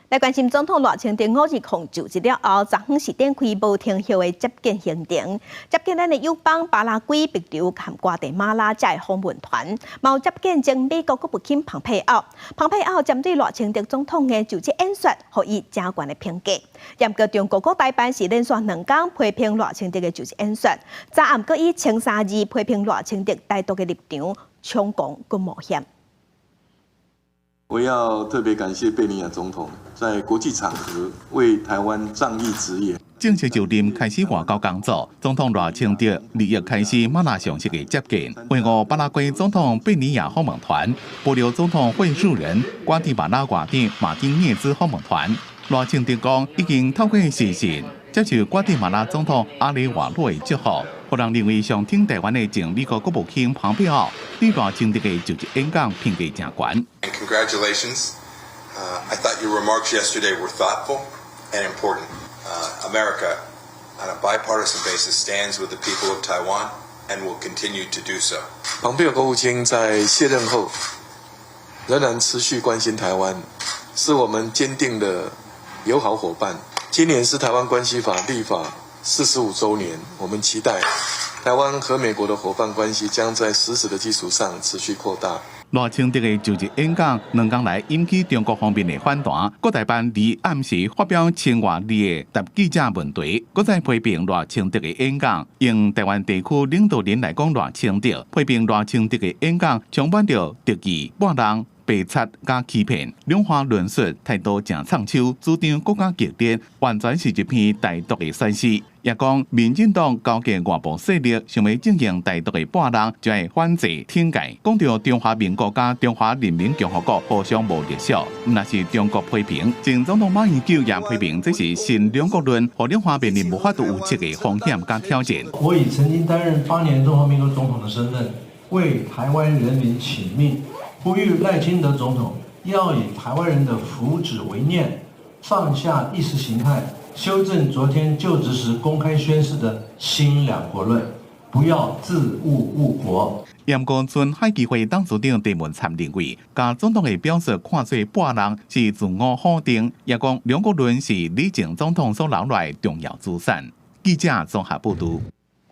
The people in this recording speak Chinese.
来关心总统赖清德5日控就职了后，昨昏是展开无停歇的接见行程，接见咱的友邦巴拉圭、秘鲁和瓜地马拉这的访问团，有接见前美国国务卿蓬佩奥。蓬佩奥针对赖清德总统的就职演说，予以正悬的评价。严格中国国台办是连续2天批评赖清德的就职演说，昨暗阁以前3字批评赖清德台独的立场，抢攻跟冒险。 我要特别感谢贝尼亚总统在国际场合为台湾仗义执言。正式就任开始外交工作，总统赖清德2日开始马拉详细的接见，会晤巴拉圭总统贝尼亚访问团、波留总统会述人瓜地马拉外长马丁涅兹访问团。赖清德讲，已经透过视讯接受瓜地马拉总统阿里瓦洛的祝福，互人认为上听台湾的前美国国务卿蓬佩奥对赖清德的就职演讲评价正悬。 Congratulations. I thought your remarks yesterday were thoughtful and important. America, on a bipartisan basis, stands with the people of Taiwan and will continue to do so. 蓬佩奥国务卿在卸任后仍然持续关心台湾，是我们坚定的友好伙伴。今年是台湾关系法立法45周年，我们期待台湾和美国的伙伴关系将在实质的基础上持续扩大。 赖清德的就职演讲2天来引起中国方面的反弹，国台办于暗时发表千外字的答记者问题，搁再批评赖清德的演讲，用台湾地区领导人来讲赖清德，批评赖清德的演讲充满着敌意、骂人、白贼加欺骗，两方论述态度正苍秋，主张国家激烈，完全是一篇台独的宣示。 也讲，民进党勾结外部势力，想要进行台独的霸人，就会反制天界。讲到中华民国加中华人民共和国互相无隶属，那是中国批评。前总统马英九也批评这是新两国论，和两方面临无法度预测的风险加挑战。我以曾经担任8年中华民国总统的身份，为台湾人民请命，呼吁赖清德总统要以台湾人的福祉为念，放下意识形态。 修正昨天就职时公开宣示的新两国论，不要自误误国。严公村海基会董事长陈文灿认为，甲总统的表述看作霸人是自我否定，也讲两国论是李前总统所留来重要资产。记者综合报道。